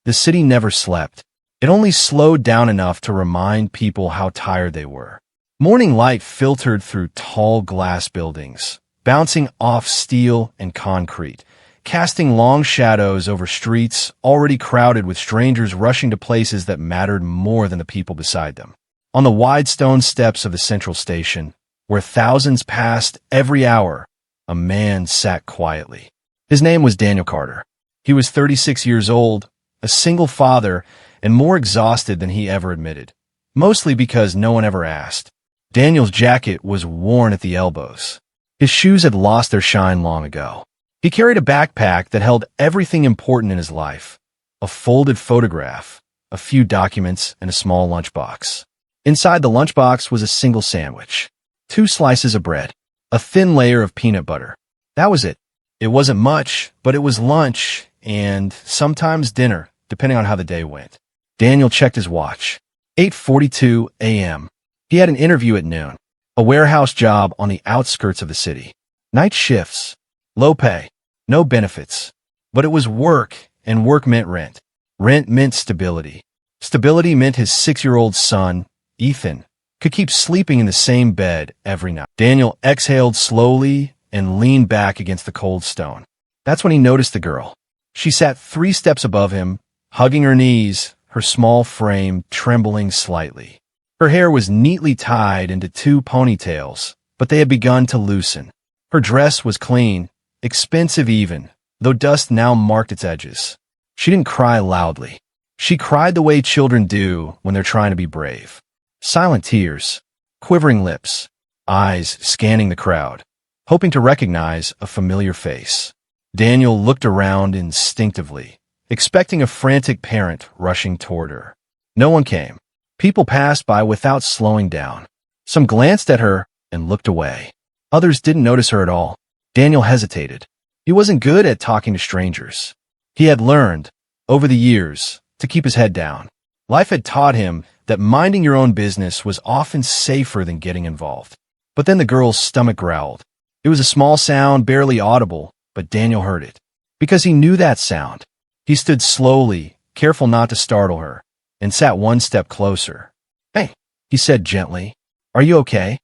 The city never slept. It only slowed down enough to remind people how tired they were. Morning light filtered through tall glass buildings, bouncing off steel and concrete, casting long shadows over streets already crowded with strangers rushing to places that mattered more than the people beside them. On the wide stone steps of the central station, where thousands passed every hour, a man sat quietly. His name was Daniel Carter. He was 36 years old, a single father, and more exhausted than he ever admitted, mostly because no one ever asked. Daniel's jacket was worn at the elbows. His shoes had lost their shine long ago. He carried a backpack that held everything important in his life: a folded photograph, a few documents, and a small lunchbox. Inside the lunchbox was a single sandwich, 2 slices of bread, a thin layer of peanut butter. That was it. It wasn't much, but it was lunch and sometimes dinner, depending on how the day went. Daniel checked his watch. 8:42 a.m. He had an interview at noon, a warehouse job on the outskirts of the city. Night shifts, low pay, no benefits. But it was work, and work meant rent. Rent meant stability. Stability meant his 6-year-old son, Ethan, could keep sleeping in the same bed every night. Daniel exhaled slowly and leaned back against the cold stone. That's when he noticed the girl. She sat 3 steps above him, hugging her knees, her small frame trembling slightly. Her hair was neatly tied into 2 ponytails, but they had begun to loosen. Her dress was clean, expensive even, though dust now marked its edges. She didn't cry loudly. She cried the way children do when they're trying to be brave. Silent tears, quivering lips, eyes scanning the crowd, hoping to recognize a familiar face. Daniel looked around instinctively, expecting a frantic parent rushing toward her. No one came. People passed by without slowing down. Some glanced at her and looked away. Others didn't notice her at all. Daniel hesitated. He wasn't good at talking to strangers. He had learned, over the years, to keep his head down. Life had taught him that minding your own business was often safer than getting involved. But then the girl's stomach growled. It was a small sound, barely audible, but Daniel heard it. Because he knew that sound. He stood slowly, careful not to startle her, and sat 1 step closer. "Hey," he said gently. "Are you okay?"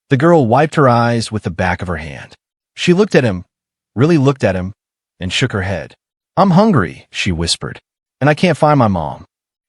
The girl wiped her eyes with the back of her hand. She looked at him, really looked at him, and shook her head. "I'm hungry," she whispered, "and I can't find my mom."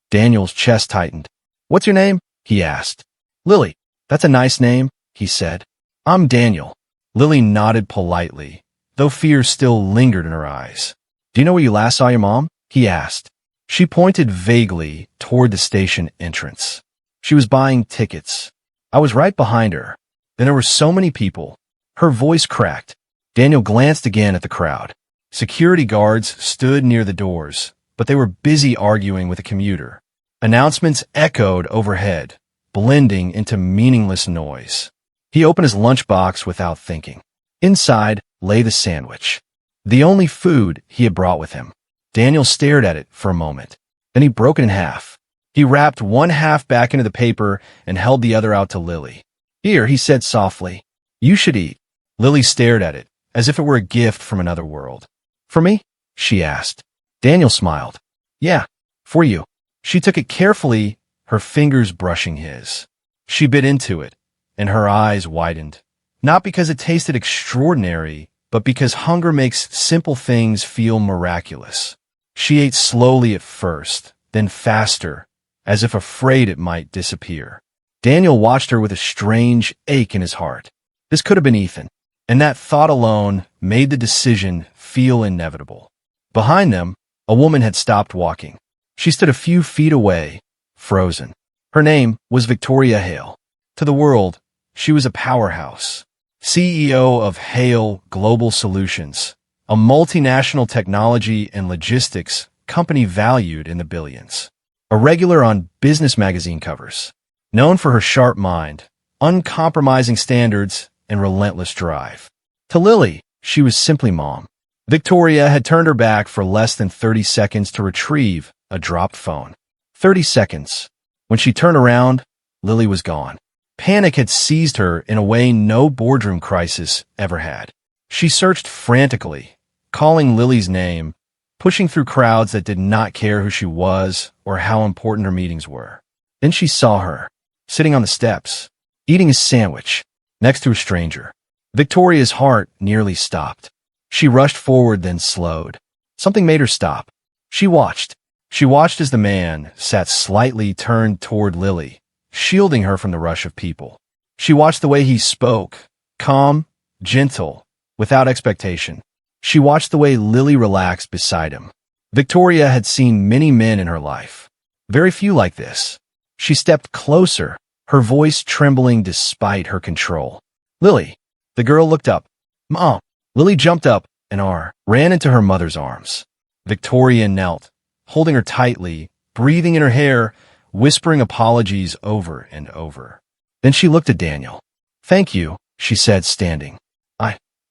Daniel's chest tightened. "What's your name?" he asked. "Lily." "That's a nice name," he said. "I'm Daniel." Lily nodded politely, though fear still lingered in her eyes. "Do you know where you last saw your mom?" he asked. She pointed vaguely toward the station entrance. She was buying tickets. I was right behind her. Then there were so many people. Her voice cracked. Daniel glanced again at the crowd. Security guards stood near the doors, but they were busy arguing with a commuter. Announcements echoed overhead, blending into meaningless noise. He opened his lunchbox without thinking. Inside lay the sandwich, the only food he had brought with him. Daniel stared at it for a moment. Then he broke it in half. He wrapped 1 half back into the paper and held the other out to Lily. "Here," he said softly. "You should eat." Lily stared at it, as if it were a gift from another world. "For me?" she asked. Daniel smiled. "Yeah, for you." She took it carefully, her fingers brushing his. She bit into it, and her eyes widened. Not because it tasted extraordinary, but because hunger makes simple things feel miraculous. She ate slowly at first, then faster, as if afraid it might disappear. Daniel watched her with a strange ache in his heart. This could have been Ethan, and that thought alone made the decision feel inevitable. Behind them, a woman had stopped walking. She stood a few feet away, frozen. Her name was Victoria Hale. To the world, she was a powerhouse. CEO of Hale Global Solutions, a multinational technology and logistics company valued in the billions. A regular on business magazine covers. Known for her sharp mind, uncompromising standards, and relentless drive. To Lily, she was simply mom. Victoria had turned her back for less than 30 seconds to retrieve a dropped phone. 30 seconds. When she turned around, Lily was gone. Panic had seized her in a way no boardroom crisis ever had. She searched frantically, calling Lily's name, pushing through crowds that did not care who she was or how important her meetings were. Then she saw her, sitting on the steps, eating a sandwich, next to a stranger. Victoria's heart nearly stopped. She rushed forward, then slowed. Something made her stop. She watched. She watched as the man sat slightly turned toward Lily, shielding her from the rush of people. She watched the way he spoke, calm, gentle, without expectation. She watched the way Lily relaxed beside him. Victoria had seen many men in her life, very few like this. She stepped closer, her voice trembling despite her control. "Lily." The girl looked up. "Mom." Lily jumped up and ran into her mother's arms. Victoria knelt, holding her tightly, breathing in her hair, whispering apologies over and over. Then she looked at Daniel. "Thank you," she said, standing.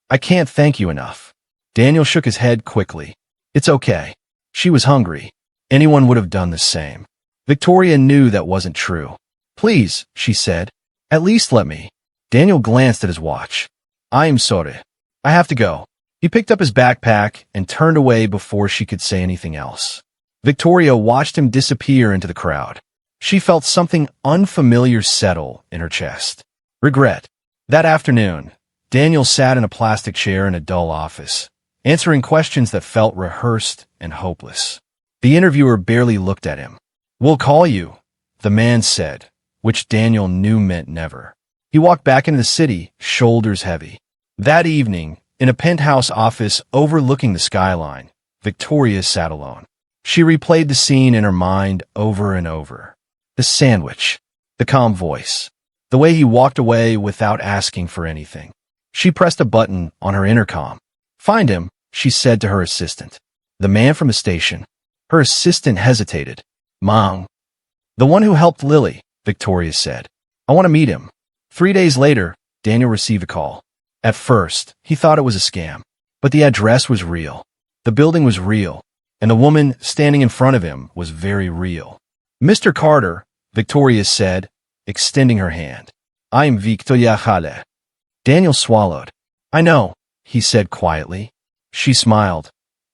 I can't thank you enough." Daniel shook his head quickly. "It's okay. She was hungry. Anyone would have done the same." Victoria knew that wasn't true. "Please," she said, "at least let me." Daniel glanced at his watch. "I am sorry. I have to go." He picked up his backpack and turned away before she could say anything else. Victoria watched him disappear into the crowd. She felt something unfamiliar settle in her chest. Regret. That afternoon, Daniel sat in a plastic chair in a dull office, answering questions that felt rehearsed and hopeless. The interviewer barely looked at him. "We'll call you," the man said, which Daniel knew meant never. He walked back into the city, shoulders heavy. That evening, in a penthouse office overlooking the skyline, Victoria sat alone. She replayed the scene in her mind over and over. The sandwich, the calm voice, the way he walked away without asking for anything. She pressed a button on her intercom. "Find him," she said to her assistant. "The man from the station." Her assistant hesitated. "Mom." "The one who helped Lily," Victoria said. "I want to meet him." 3 days later, Daniel received a call. At first, he thought it was a scam, but the address was real. The building was real, and the woman standing in front of him was very real. "Mr. Carter," Victoria said, extending her hand. "I am Victoria Khale." Daniel swallowed. "I know," he said quietly. She smiled.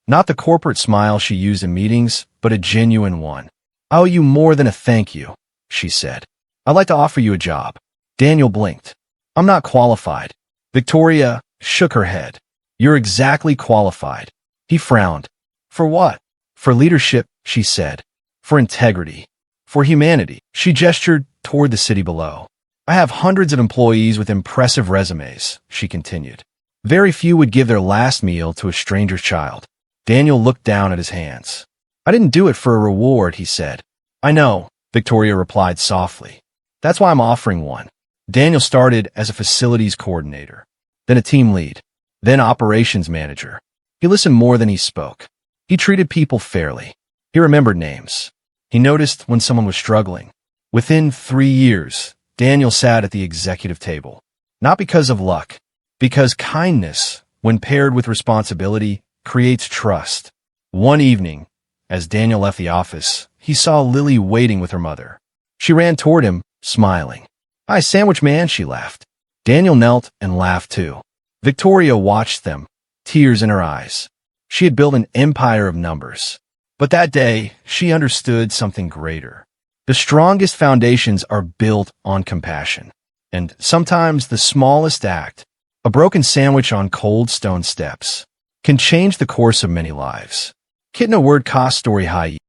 Not the corporate smile she used in meetings, but a genuine one. "I owe you more than a thank you," she said. "I'd like to offer you a job." Daniel blinked. "I'm not qualified." Victoria shook her head. "You're exactly qualified." He frowned. "For what?" "For leadership," she said. "For integrity. For humanity." She gestured toward the city below. "I have hundreds of employees with impressive resumes," she continued. "Very few would give their last meal to a stranger's child." Daniel looked down at his hands. "I didn't do it for a reward," he said. "I know," Victoria replied softly. "That's why I'm offering one." Daniel started as a facilities coordinator, then a team lead, then operations manager. He listened more than he spoke. He treated people fairly. He remembered names. He noticed when someone was struggling. Within 3 years, Daniel sat at the executive table. Not because of luck, because kindness, when paired with responsibility, creates trust. One evening, as Daniel left the office, he saw Lily waiting with her mother. She ran toward him, smiling. "Hi, sandwich man," she laughed. Daniel knelt and laughed too. Victoria watched them, tears in her eyes. She had built an empire of numbers. But that day, she understood something greater. The strongest foundations are built on compassion. And sometimes the smallest act, a broken sandwich on cold stone steps, can change the course of many lives. Kitna word ka story hai.